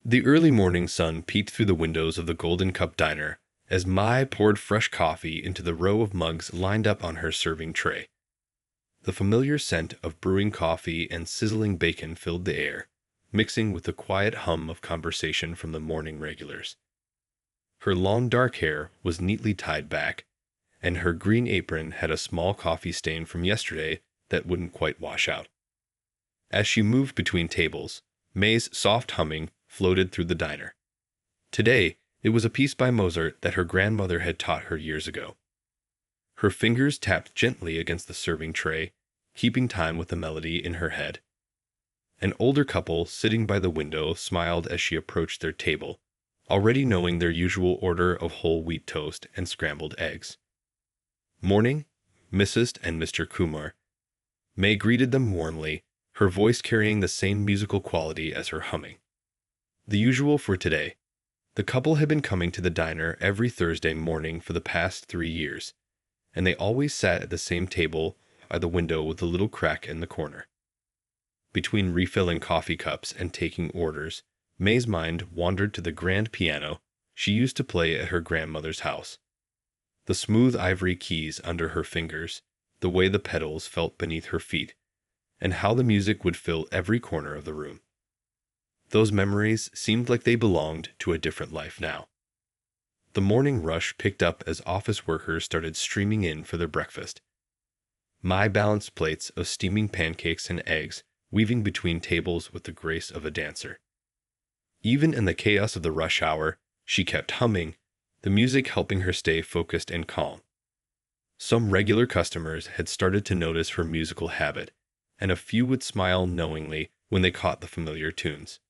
The early morning sun peeked through the windows of the Golden Cup diner as Mai poured fresh coffee into the row of mugs lined up on her serving tray. The familiar scent of brewing coffee and sizzling bacon filled the air, mixing with the quiet hum of conversation from the morning regulars. Her long dark hair was neatly tied back, and her green apron had a small coffee stain from yesterday that wouldn't quite wash out. As she moved between tables, May's soft humming floated through the diner. Today, it was a piece by Mozart that her grandmother had taught her years ago. Her fingers tapped gently against the serving tray, keeping time with the melody in her head. An older couple sitting by the window smiled as she approached their table, already knowing their usual order of whole wheat toast and scrambled eggs. "Morning, Mrs. and Mr. Kumar." May greeted them warmly, her voice carrying the same musical quality as her humming. The usual for today. The couple had been coming to the diner every Thursday morning for the past 3 years, and they always sat at the same table by the window with a little crack in the corner. Between refilling coffee cups and taking orders, May's mind wandered to the grand piano she used to play at her grandmother's house. The smooth ivory keys under her fingers, the way the pedals felt beneath her feet, and how the music would fill every corner of the room. Those memories seemed like they belonged to a different life now. The morning rush picked up as office workers started streaming in for their breakfast. Mai balanced plates of steaming pancakes and eggs, weaving between tables with the grace of a dancer. Even in the chaos of the rush hour, she kept humming, the music helping her stay focused and calm. Some regular customers had started to notice her musical habit, and a few would smile knowingly when they caught the familiar tunes.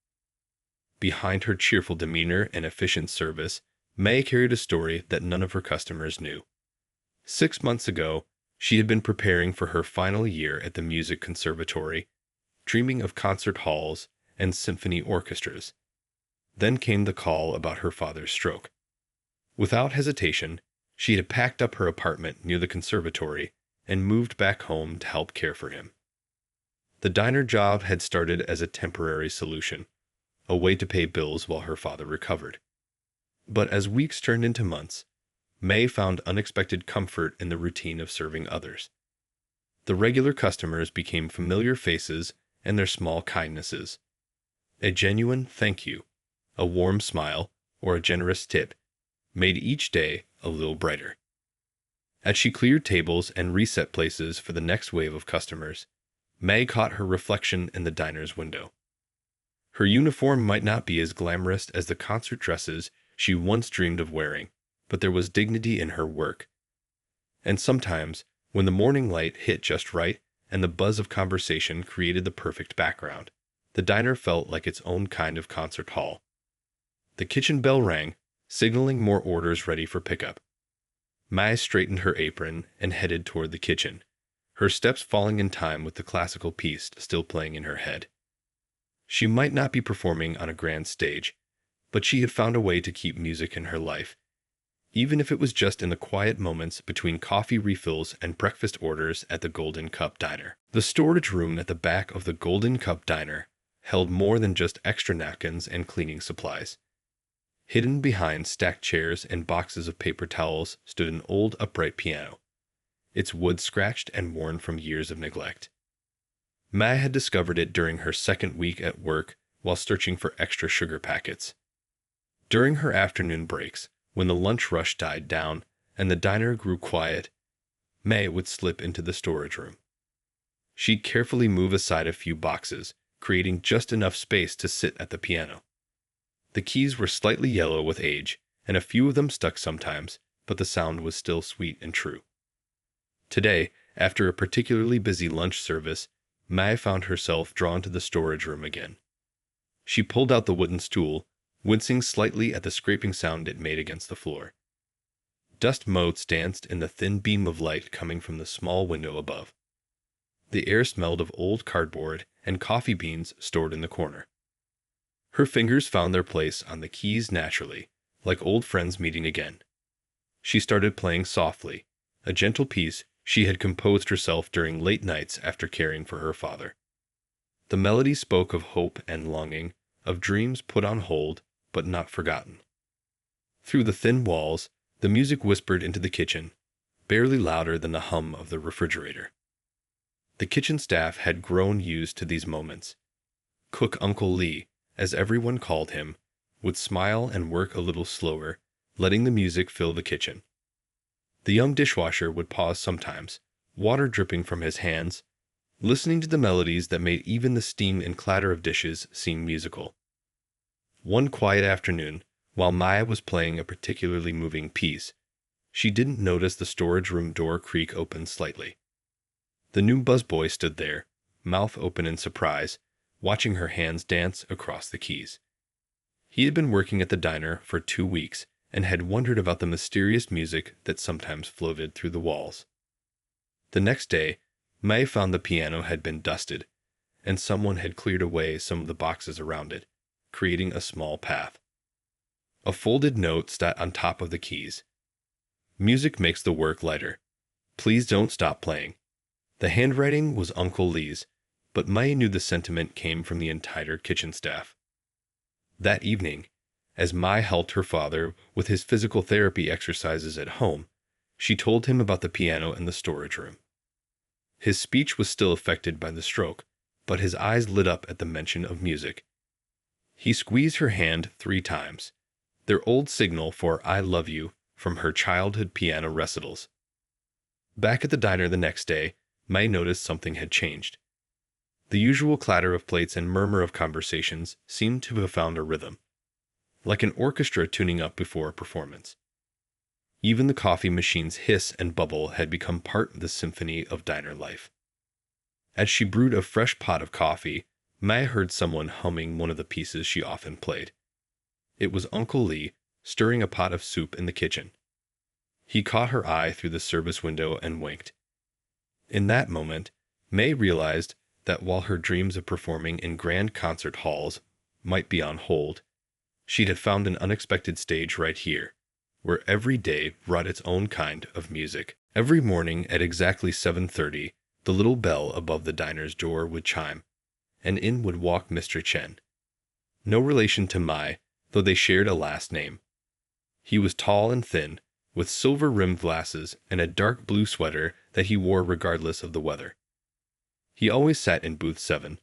Behind her cheerful demeanor and efficient service, May carried a story that none of her customers knew. 6 months ago, she had been preparing for her final year at the music conservatory, dreaming of concert halls and symphony orchestras. Then came the call about her father's stroke. Without hesitation, she had packed up her apartment near the conservatory and moved back home to help care for him. The diner job had started as a temporary solution, a way to pay bills while her father recovered. But as weeks turned into months, May found unexpected comfort in the routine of serving others. The regular customers became familiar faces and their small kindnesses. A genuine thank you, a warm smile, or a generous tip made each day a little brighter. As she cleared tables and reset places for the next wave of customers, May caught her reflection in the diner's window. Her uniform might not be as glamorous as the concert dresses she once dreamed of wearing, but there was dignity in her work. And sometimes, when the morning light hit just right and the buzz of conversation created the perfect background, the diner felt like its own kind of concert hall. The kitchen bell rang, signaling more orders ready for pickup. Mai straightened her apron and headed toward the kitchen, her steps falling in time with the classical piece still playing in her head. She might not be performing on a grand stage, but she had found a way to keep music in her life, even if it was just in the quiet moments between coffee refills and breakfast orders at the Golden Cup Diner. The storage room at the back of the Golden Cup Diner held more than just extra napkins and cleaning supplies. Hidden behind stacked chairs and boxes of paper towels stood an old upright piano, its wood scratched and worn from years of neglect. Mai had discovered it during her second week at work while searching for extra sugar packets. During her afternoon breaks, when the lunch rush died down and the diner grew quiet, Mai would slip into the storage room. She'd carefully move aside a few boxes, creating just enough space to sit at the piano. The keys were slightly yellow with age, and a few of them stuck sometimes, but the sound was still sweet and true. Today, after a particularly busy lunch service, Mai found herself drawn to the storage room again. She pulled out the wooden stool, wincing slightly at the scraping sound it made against the floor. Dust motes danced in the thin beam of light coming from the small window above. The air smelled of old cardboard and coffee beans stored in the corner. Her fingers found their place on the keys naturally, like old friends meeting again. She started playing softly, a gentle piece she had composed herself during late nights after caring for her father. The melody spoke of hope and longing, of dreams put on hold but not forgotten. Through the thin walls, the music whispered into the kitchen, barely louder than the hum of the refrigerator. The kitchen staff had grown used to these moments. Cook Uncle Lee, as everyone called him, would smile and work a little slower, letting the music fill the kitchen. The young dishwasher would pause sometimes, water dripping from his hands, listening to the melodies that made even the steam and clatter of dishes seem musical. One quiet afternoon, while Maya was playing a particularly moving piece, she didn't notice the storage room door creak open slightly. The new busboy stood there, mouth open in surprise, watching her hands dance across the keys. He had been working at the diner for 2 weeks and had wondered about the mysterious music that sometimes floated through the walls. The next day, May found the piano had been dusted, and someone had cleared away some of the boxes around it, creating a small path. A folded note sat on top of the keys. Music makes the work lighter. Please don't stop playing. The handwriting was Uncle Lee's, but May knew the sentiment came from the entire kitchen staff. That evening, as Mai helped her father with his physical therapy exercises at home, she told him about the piano and the storage room. His speech was still affected by the stroke, but his eyes lit up at the mention of music. He squeezed her hand 3 times, their old signal for "I love you" from her childhood piano recitals. Back at the diner the next day, May noticed something had changed. The usual clatter of plates and murmur of conversations seemed to have found a rhythm, like an orchestra tuning up before a performance. Even the coffee machine's hiss and bubble had become part of the symphony of diner life. As she brewed a fresh pot of coffee, May heard someone humming one of the pieces she often played. It was Uncle Lee, stirring a pot of soup in the kitchen. He caught her eye through the service window and winked. In that moment, May realized that while her dreams of performing in grand concert halls might be on hold, she'd have found an unexpected stage right here, where every day brought its own kind of music. Every morning at exactly 7:30, the little bell above the diner's door would chime, and in would walk Mr. Chen. No relation to Mai, though they shared a last name. He was tall and thin, with silver-rimmed glasses and a dark blue sweater that he wore regardless of the weather. He always sat in booth 7,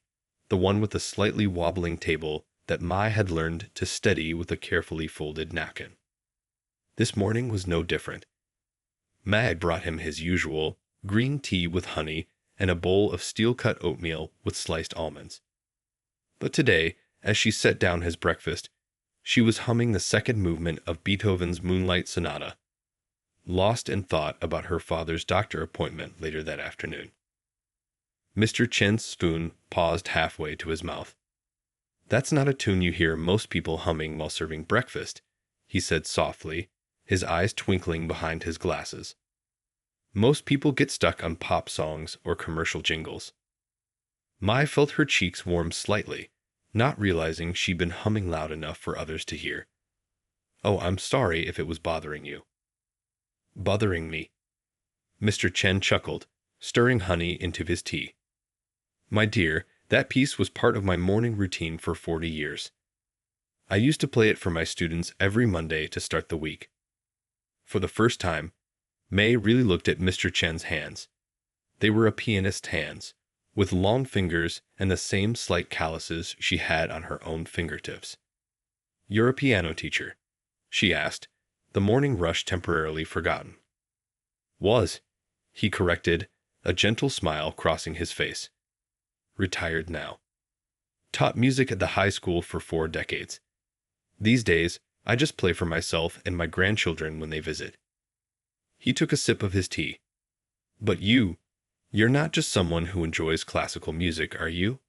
the one with the slightly wobbling table that Mai had learned to steady with a carefully folded napkin. This morning was no different. Mai brought him his usual green tea with honey and a bowl of steel-cut oatmeal with sliced almonds. But today, as she set down his breakfast, she was humming the second movement of Beethoven's Moonlight Sonata, lost in thought about her father's doctor appointment later that afternoon. Mr. Chen's spoon paused halfway to his mouth. "That's not a tune you hear most people humming while serving breakfast," he said softly, his eyes twinkling behind his glasses. "Most people get stuck on pop songs or commercial jingles." Mai felt her cheeks warm slightly, not realizing she'd been humming loud enough for others to hear. "Oh, I'm sorry if it was bothering you." "Bothering me." Mr. Chen chuckled, stirring honey into his tea. "My dear, that piece was part of my morning routine for 40 years. I used to play it for my students every Monday to start the week." For the first time, May really looked at Mr. Chen's hands. They were a pianist's hands, with long fingers and the same slight calluses she had on her own fingertips. "You're a piano teacher?" she asked, the morning rush temporarily forgotten. "Was," he corrected, a gentle smile crossing his face. "Retired now. Taught music at the high school for 4 decades. These days, I just play for myself and my grandchildren when they visit." He took a sip of his tea. "But you're not just someone who enjoys classical music, are you?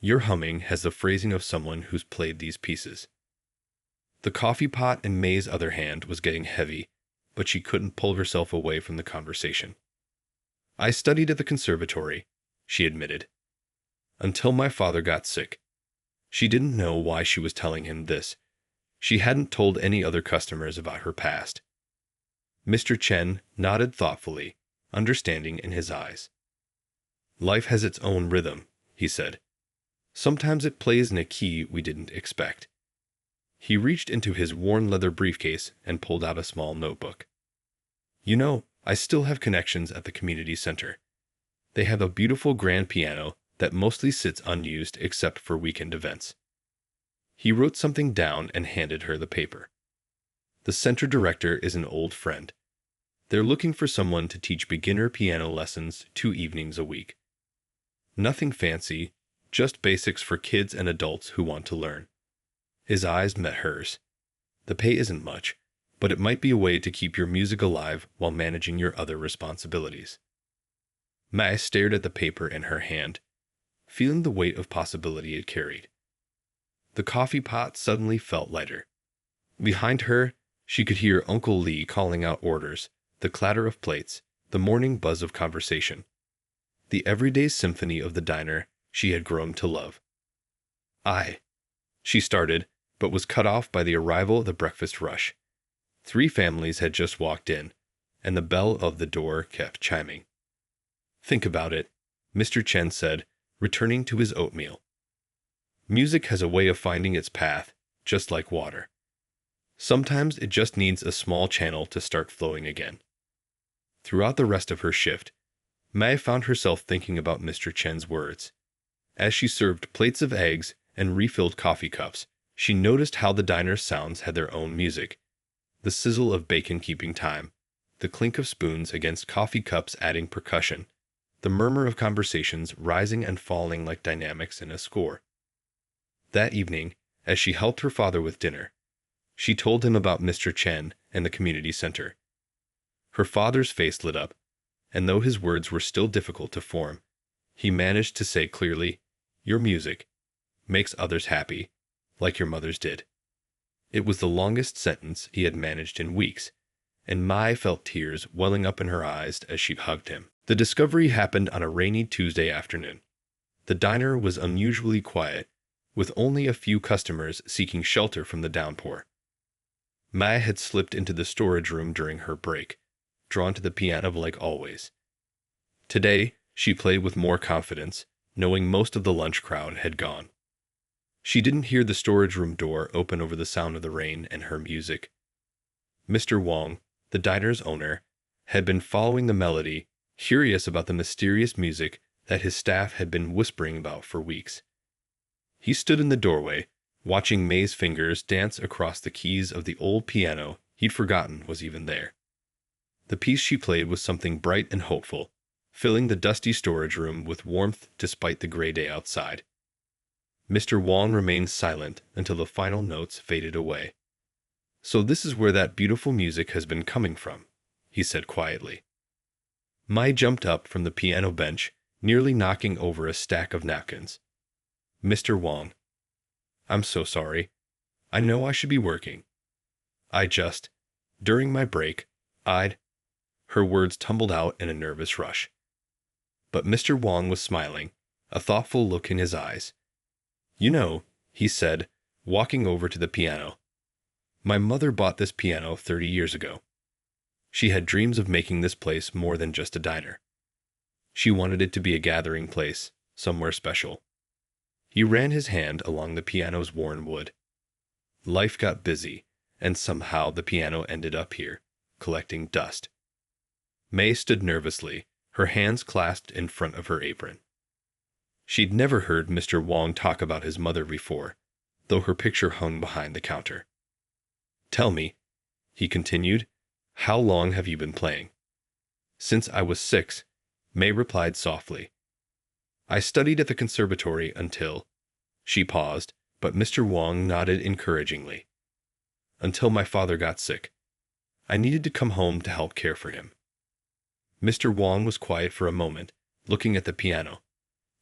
Your humming has the phrasing of someone who's played these pieces." The coffee pot in May's other hand was getting heavy, but she couldn't pull herself away from the conversation. "I studied at the conservatory," she admitted, "until my father got sick." She didn't know why she was telling him this. She hadn't told any other customers about her past. Mr. Chen nodded thoughtfully, understanding in his eyes. "Life has its own rhythm," he said. Sometimes it plays in a key we didn't expect. He reached into his worn leather briefcase and pulled out a small notebook. You know, I still have connections at the community center. They have a beautiful grand piano that mostly sits unused except for weekend events. He wrote something down and handed her the paper. The center director is an old friend. They're looking for someone to teach beginner piano lessons 2 evenings a week. Nothing fancy, just basics for kids and adults who want to learn. His eyes met hers. The pay isn't much, but it might be a way to keep your music alive while managing your other responsibilities. Mai stared at the paper in her hand, feeling the weight of possibility it carried. The coffee pot suddenly felt lighter. Behind her, she could hear Uncle Lee calling out orders, the clatter of plates, the morning buzz of conversation. The everyday symphony of the diner she had grown to love. She started, but was cut off by the arrival of the breakfast rush. 3 families had just walked in, and the bell of the door kept chiming. Think about it, Mr. Chen said, returning to his oatmeal. Music has a way of finding its path, just like water. Sometimes it just needs a small channel to start flowing again. Throughout the rest of her shift, Mai found herself thinking about Mr. Chen's words. As she served plates of eggs and refilled coffee cups, she noticed how the diner's sounds had their own music. The sizzle of bacon keeping time, the clink of spoons against coffee cups adding percussion, the murmur of conversations rising and falling like dynamics in a score. That evening, as she helped her father with dinner, she told him about Mr. Chen and the community center. Her father's face lit up, and though his words were still difficult to form, he managed to say clearly, "Your music makes others happy, like your mother's did." It was the longest sentence he had managed in weeks, and Mai felt tears welling up in her eyes as she hugged him. The discovery happened on a rainy Tuesday afternoon. The diner was unusually quiet, with only a few customers seeking shelter from the downpour. Mai had slipped into the storage room during her break, drawn to the piano like always. Today, she played with more confidence, knowing most of the lunch crowd had gone. She didn't hear the storage room door open over the sound of the rain and her music. Mr. Wong, the diner's owner, had been following the melody, curious about the mysterious music that his staff had been whispering about for weeks. He stood in the doorway, watching Mai's fingers dance across the keys of the old piano he'd forgotten was even there. The piece she played was something bright and hopeful, filling the dusty storage room with warmth despite the gray day outside. Mr. Wong remained silent until the final notes faded away. "So this is where that beautiful music has been coming from," he said quietly. Mai jumped up from the piano bench, nearly knocking over a stack of napkins. "Mr. Wong, I'm so sorry. I know I should be working. During my break, Her words tumbled out in a nervous rush. But Mr. Wong was smiling, a thoughtful look in his eyes. "You know," he said, walking over to the piano, "my mother bought this piano 30 years ago. She had dreams of making this place more than just a diner. She wanted it to be a gathering place, somewhere special." He ran his hand along the piano's worn wood. Life got busy, and somehow the piano ended up here, collecting dust. Mai stood nervously, her hands clasped in front of her apron. She'd never heard Mr. Wong talk about his mother before, though her picture hung behind the counter. "Tell me," he continued, "how long have you been playing?" "Since I was 6, Mai replied softly. "I studied at the conservatory until—" She paused, but Mr. Wong nodded encouragingly. "Until my father got sick. I needed to come home to help care for him." Mr. Wong was quiet for a moment, looking at the piano,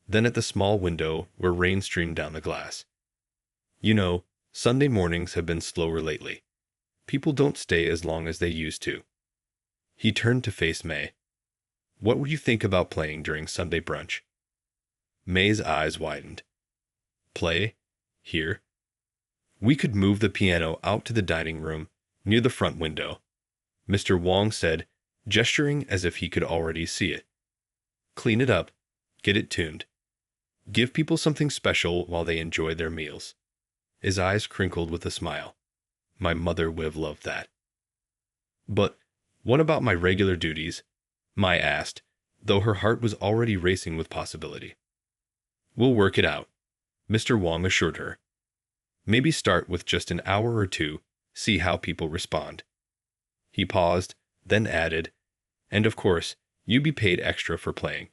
then at the small window where rain streamed down the glass. "You know, Sunday mornings have been slower lately. People don't stay as long as they used to." He turned to face Mai. "What would you think about playing during Sunday brunch?" Mai's eyes widened. "Play? Here?" "We could move the piano out to the dining room, near the front window," Mr. Wong said, gesturing as if he could already see it. "Clean it up, get it tuned. Give people something special while they enjoy their meals. His eyes crinkled with a smile. My mother would have loved that. But what about my regular duties? Mai asked, though her heart was already racing with possibility. We'll work it out, Mr. Wong assured her. Maybe start with just an hour or two, see how people respond. He paused, then added, and of course, you'd be paid extra for playing.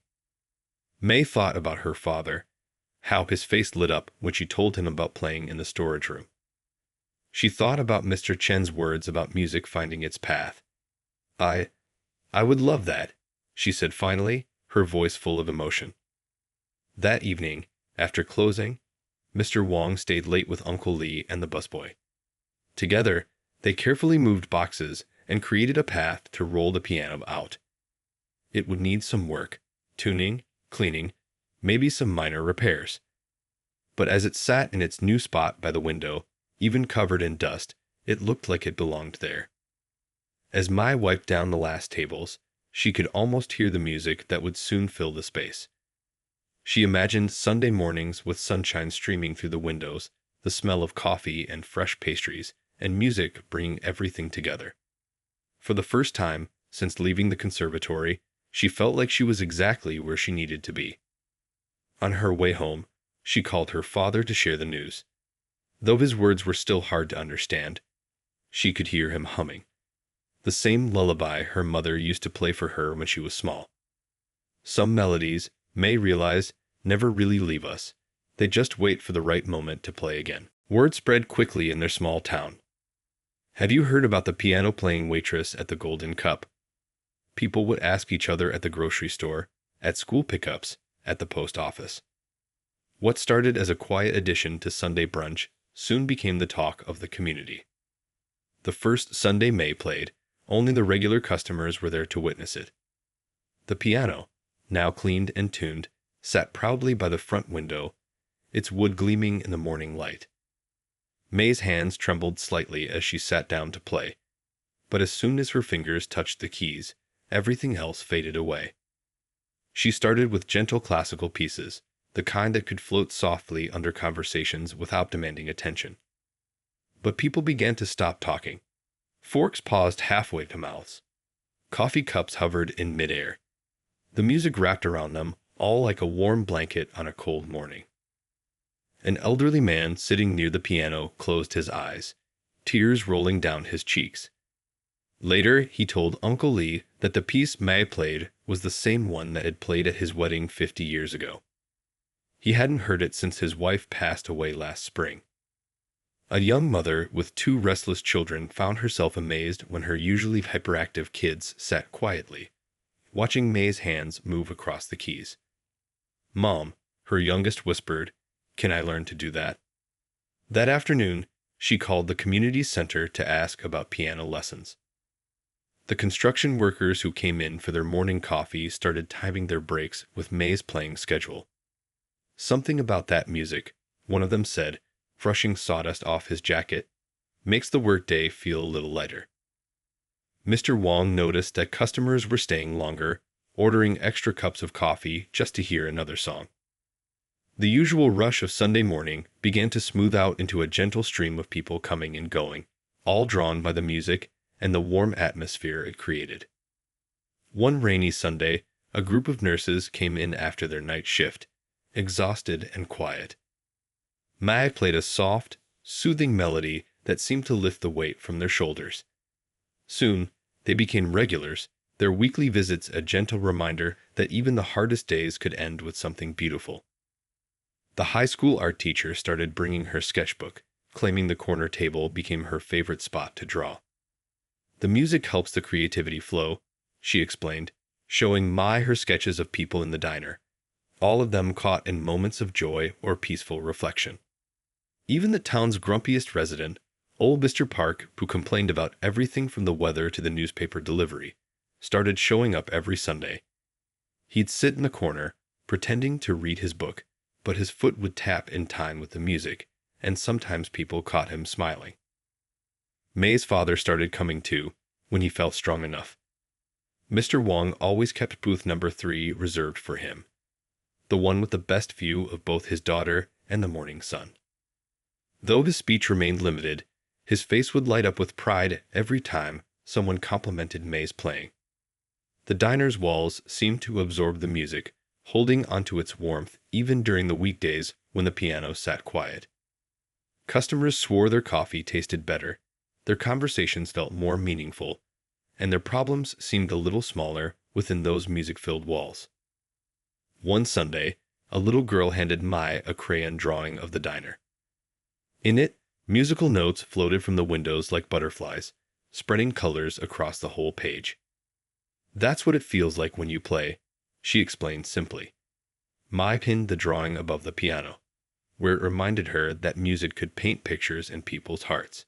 May thought about her father, how his face lit up when she told him about playing in the storage room. She thought about Mr. Chen's words about music finding its path. I would love that, she said finally, her voice full of emotion. That evening, after closing, Mr. Wong stayed late with Uncle Lee and the busboy. Together, they carefully moved boxes and created a path to roll the piano out. It would need some work, tuning, cleaning, maybe some minor repairs. But as it sat in its new spot by the window, even covered in dust, it looked like it belonged there. As Mai wiped down the last tables, she could almost hear the music that would soon fill the space. She imagined Sunday mornings with sunshine streaming through the windows, the smell of coffee and fresh pastries, and music bringing everything together. For the first time since leaving the conservatory, she felt like she was exactly where she needed to be. On her way home, she called her father to share the news. Though his words were still hard to understand, she could hear him humming. The same lullaby her mother used to play for her when she was small. Some melodies, May realized, never really leave us. They just wait for the right moment to play again. Word spread quickly in their small town. Have you heard about the piano-playing waitress at the Golden Cup? People would ask each other at the grocery store, at school pickups, at the post office. What started as a quiet addition to Sunday brunch soon became the talk of the community. The first Sunday May played, only the regular customers were there to witness it. The piano, now cleaned and tuned, sat proudly by the front window, its wood gleaming in the morning light. May's hands trembled slightly as she sat down to play, but as soon as her fingers touched the keys, everything else faded away. She started with gentle classical pieces, the kind that could float softly under conversations without demanding attention. But people began to stop talking. Forks paused halfway to mouths. Coffee cups hovered in midair. The music wrapped around them, all like a warm blanket on a cold morning. An elderly man sitting near the piano closed his eyes, tears rolling down his cheeks. Later, he told Uncle Lee that the piece May played was the same one that had played at his wedding 50 years ago. He hadn't heard it since his wife passed away last spring. A young mother with 2 restless children found herself amazed when her usually hyperactive kids sat quietly, watching May's hands move across the keys. "Mom," her youngest whispered, "can I learn to do that?" That afternoon, she called the community center to ask about piano lessons. The construction workers who came in for their morning coffee started timing their breaks with May's playing schedule. "Something about that music," one of them said, brushing sawdust off his jacket, "makes the workday feel a little lighter." Mr. Wong noticed that customers were staying longer, ordering extra cups of coffee just to hear another song. The usual rush of Sunday morning began to smooth out into a gentle stream of people coming and going, all drawn by the music and the warm atmosphere it created. One rainy Sunday, a group of nurses came in after their night shift, exhausted and quiet. Mai played a soft, soothing melody that seemed to lift the weight from their shoulders. Soon, they became regulars, their weekly visits a gentle reminder that even the hardest days could end with something beautiful. The high school art teacher started bringing her sketchbook, claiming the corner table became her favorite spot to draw. "The music helps the creativity flow," she explained, showing Mai her sketches of people in the diner, all of them caught in moments of joy or peaceful reflection. Even the town's grumpiest resident, old Mr. Park, who complained about everything from the weather to the newspaper delivery, started showing up every Sunday. He'd sit in the corner, pretending to read his book, but his foot would tap in time with the music, and sometimes people caught him smiling. May's father started coming too, when he felt strong enough. Mr. Wong always kept booth number 3 reserved for him. the one with the best view of both his daughter and the morning sun. Though his speech remained limited, his face would light up with pride every time someone complimented May's playing. The diner's walls seemed to absorb the music, holding onto its warmth even during the weekdays when the piano sat quiet. Customers swore their coffee tasted better, their conversations felt more meaningful, and their problems seemed a little smaller within those music-filled walls. One Sunday, a little girl handed Mai a crayon drawing of the diner. In it, musical notes floated from the windows like butterflies, spreading colors across the whole page. "That's what it feels like when you play," she explained simply. Mai pinned the drawing above the piano, where it reminded her that music could paint pictures in people's hearts.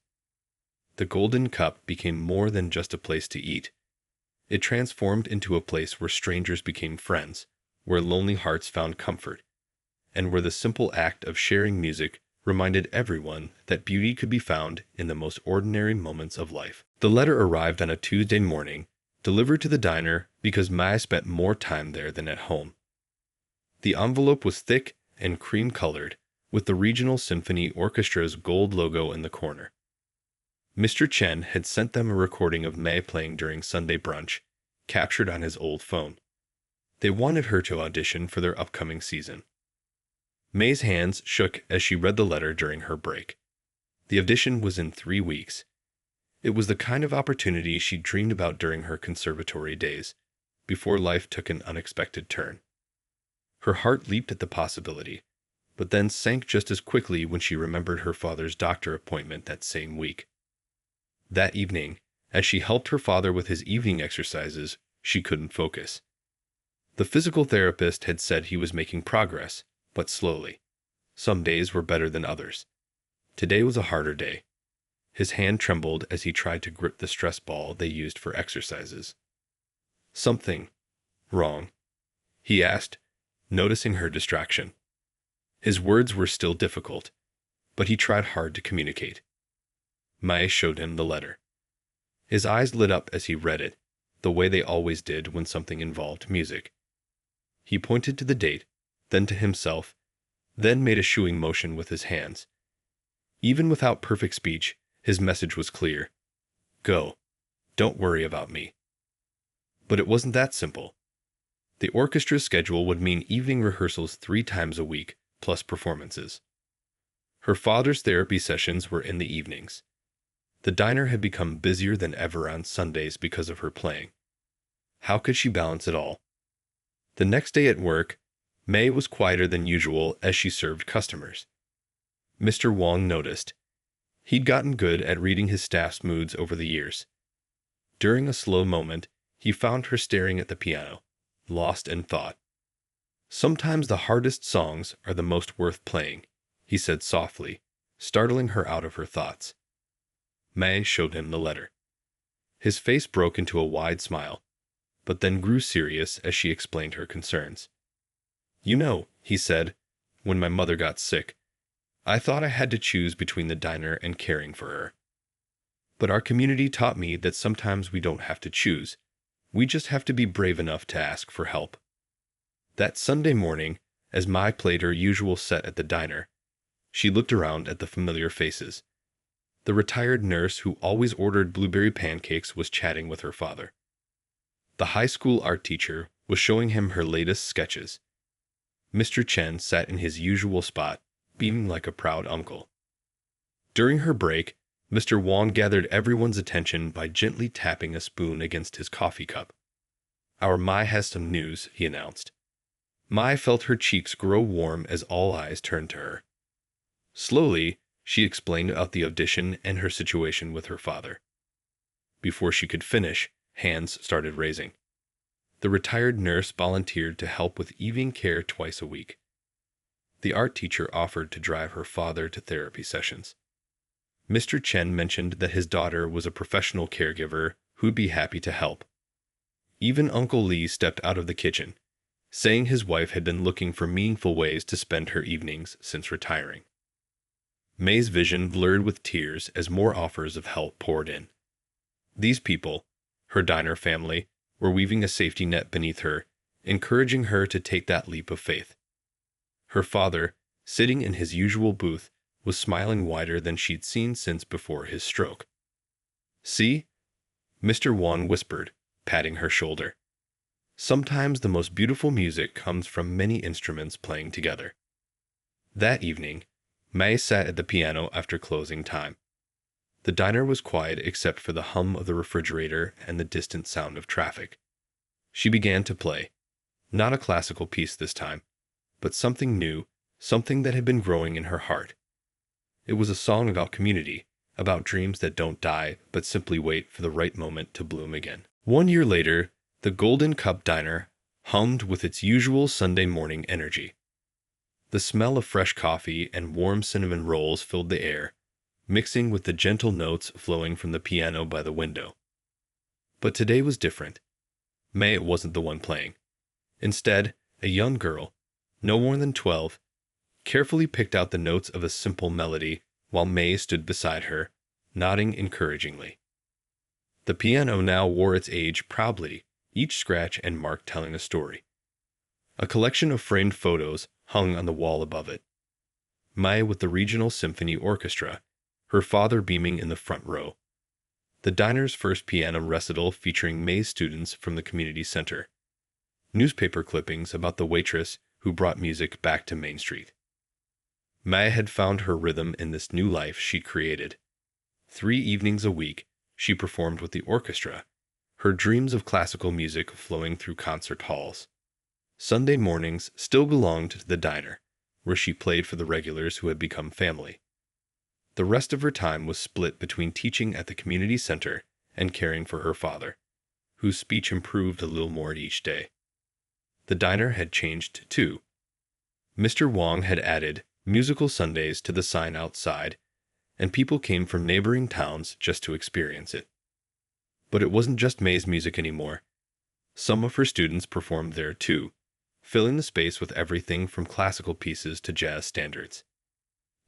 The Golden Cup became more than just a place to eat. It transformed into a place where strangers became friends, where lonely hearts found comfort, and where the simple act of sharing music reminded everyone that beauty could be found in the most ordinary moments of life. The letter arrived on a Tuesday morning, delivered to the diner because Mai spent more time there than at home. The envelope was thick and cream-colored, with the Regional Symphony Orchestra's gold logo in the corner. Mr. Chen had sent them a recording of May playing during Sunday brunch, captured on his old phone. They wanted her to audition for their upcoming season. May's hands shook as she read the letter during her break. The audition was in 3 weeks. It was the kind of opportunity she dreamed about during her conservatory days, before life took an unexpected turn. Her heart leaped at the possibility, but then sank just as quickly when she remembered her father's doctor appointment that same week. That evening, as she helped her father with his evening exercises, she couldn't focus. The physical therapist had said he was making progress, but slowly. Some days were better than others. Today was a harder day. His hand trembled as he tried to grip the stress ball they used for exercises. "Something wrong?" he asked, noticing her distraction. His words were still difficult, but he tried hard to communicate. Mai showed him the letter. His eyes lit up as he read it, the way they always did when something involved music. He pointed to the date, then to himself, then made a shooing motion with his hands. Even without perfect speech, his message was clear. "Go. Don't worry about me." But it wasn't that simple. The orchestra's schedule would mean evening rehearsals 3 times a week, plus performances. Her father's therapy sessions were in the evenings. The diner had become busier than ever on Sundays because of her playing. How could she balance it all? The next day at work, May was quieter than usual as she served customers. Mr. Wong noticed. He'd gotten good at reading his staff's moods over the years. During a slow moment, he found her staring at the piano, lost in thought. "Sometimes the hardest songs are the most worth playing," he said softly, startling her out of her thoughts. May showed him the letter. His face broke into a wide smile, but then grew serious as she explained her concerns. "You know," he said, "when my mother got sick, I thought I had to choose between the diner and caring for her. But our community taught me that sometimes we don't have to choose. We just have to be brave enough to ask for help." That Sunday morning, as Mai played her usual set at the diner, she looked around at the familiar faces. The retired nurse who always ordered blueberry pancakes was chatting with her father. The high school art teacher was showing him her latest sketches. Mr. Chen sat in his usual spot, beaming like a proud uncle. During her break, Mr. Wong gathered everyone's attention by gently tapping a spoon against his coffee cup. "Our Mai has some news," he announced. Mai felt her cheeks grow warm as all eyes turned to her. Slowly, she explained about the audition and her situation with her father. Before she could finish, hands started raising. The retired nurse volunteered to help with evening care twice a week. The art teacher offered to drive her father to therapy sessions. Mr. Chen mentioned that his daughter was a professional caregiver who'd be happy to help. Even Uncle Lee stepped out of the kitchen, saying his wife had been looking for meaningful ways to spend her evenings since retiring. May's vision blurred with tears as more offers of help poured in. These people, her diner family, were weaving a safety net beneath her, encouraging her to take that leap of faith. Her father, sitting in his usual booth, was smiling wider than she'd seen since before his stroke. "See?" Mr. Wang whispered, patting her shoulder. "Sometimes the most beautiful music comes from many instruments playing together." That evening, May sat at the piano after closing time. The diner was quiet except for the hum of the refrigerator and the distant sound of traffic. She began to play. Not a classical piece this time, but something new, something that had been growing in her heart. It was a song about community, about dreams that don't die but simply wait for the right moment to bloom again. 1 year later, the Golden Cup Diner hummed with its usual Sunday morning energy. The smell of fresh coffee and warm cinnamon rolls filled the air, mixing with the gentle notes flowing from the piano by the window. But today was different. May wasn't the one playing. Instead, a young girl, no more than 12, carefully picked out the notes of a simple melody while May stood beside her, nodding encouragingly. The piano now wore its age proudly, each scratch and mark telling a story. A collection of framed photos hung on the wall above it. May with the Regional Symphony Orchestra, her father beaming in the front row. The diner's first piano recital featuring May's students from the community center. Newspaper clippings about the waitress who brought music back to Main Street. May had found her rhythm in this new life she'd created. 3 evenings a week, she performed with the orchestra, her dreams of classical music flowing through concert halls. Sunday mornings still belonged to the diner, where she played for the regulars who had become family. The rest of her time was split between teaching at the community center and caring for her father, whose speech improved a little more each day. The diner had changed too. Mr. Wang had added musical Sundays to the sign outside, and people came from neighboring towns just to experience it. But it wasn't just May's music anymore. Some of her students performed there too, filling the space with everything from classical pieces to jazz standards.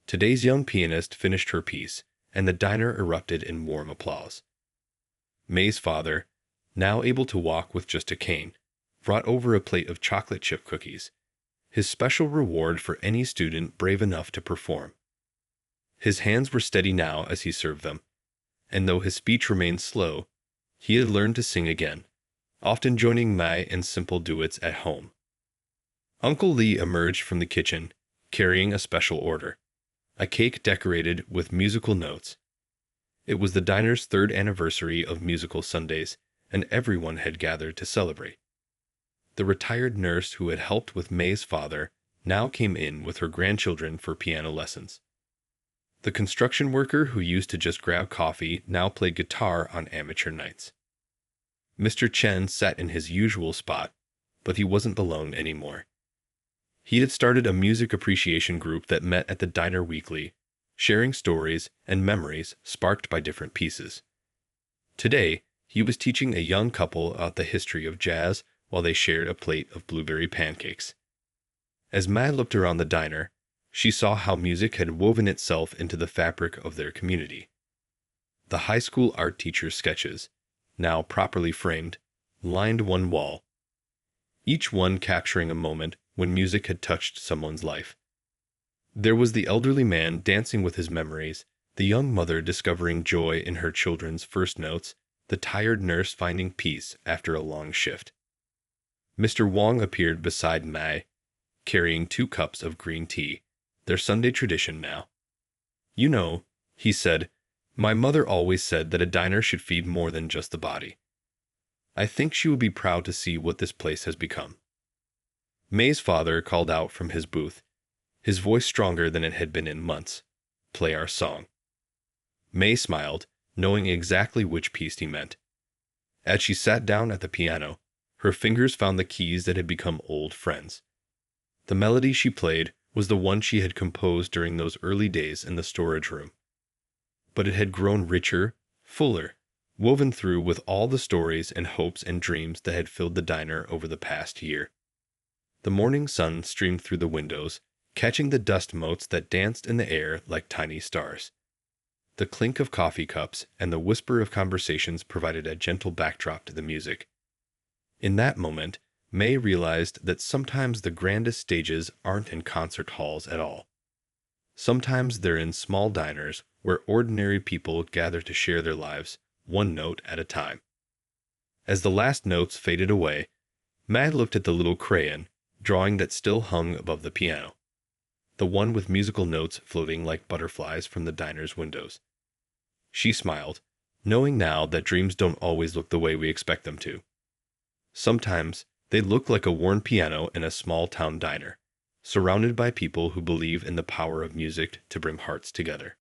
Today's young pianist finished her piece, and the diner erupted in warm applause. May's father, now able to walk with just a cane, brought over a plate of chocolate chip cookies, his special reward for any student brave enough to perform. His hands were steady now as he served them, and though his speech remained slow, he had learned to sing again, often joining May in simple duets at home. Uncle Lee emerged from the kitchen, carrying a special order, a cake decorated with musical notes. It was the diner's 3rd anniversary of musical Sundays, and everyone had gathered to celebrate. The retired nurse who had helped with May's father now came in with her grandchildren for piano lessons. The construction worker who used to just grab coffee now played guitar on amateur nights. Mr. Chen sat in his usual spot, but he wasn't alone anymore. He had started a music appreciation group that met at the diner weekly, sharing stories and memories sparked by different pieces. Today, he was teaching a young couple about the history of jazz while they shared a plate of blueberry pancakes. As May looked around the diner, she saw how music had woven itself into the fabric of their community. The high school art teacher's sketches, now properly framed, lined one wall, each one capturing a moment when music had touched someone's life. There was the elderly man dancing with his memories, the young mother discovering joy in her children's first notes, the tired nurse finding peace after a long shift. Mr. Wang appeared beside May, carrying 2 cups of green tea, their Sunday tradition now. "You know," he said, "my mother always said that a diner should feed more than just the body. I think she would be proud to see what this place has become." May's father called out from his booth, his voice stronger than it had been in months, "Play our song." May smiled, knowing exactly which piece he meant. As she sat down at the piano, her fingers found the keys that had become old friends. The melody she played was the one she had composed during those early days in the storage room. But it had grown richer, fuller, woven through with all the stories and hopes and dreams that had filled the diner over the past year. The morning sun streamed through the windows, catching the dust motes that danced in the air like tiny stars. The clink of coffee cups and the whisper of conversations provided a gentle backdrop to the music. In that moment, May realized that sometimes the grandest stages aren't in concert halls at all. Sometimes they're in small diners where ordinary people gather to share their lives, one note at a time. As the last notes faded away, May looked at the little crayon, drawing that still hung above the piano, the one with musical notes floating like butterflies from the diner's windows. She smiled, knowing now that dreams don't always look the way we expect them to. Sometimes they look like a worn piano in a small town diner, surrounded by people who believe in the power of music to bring hearts together.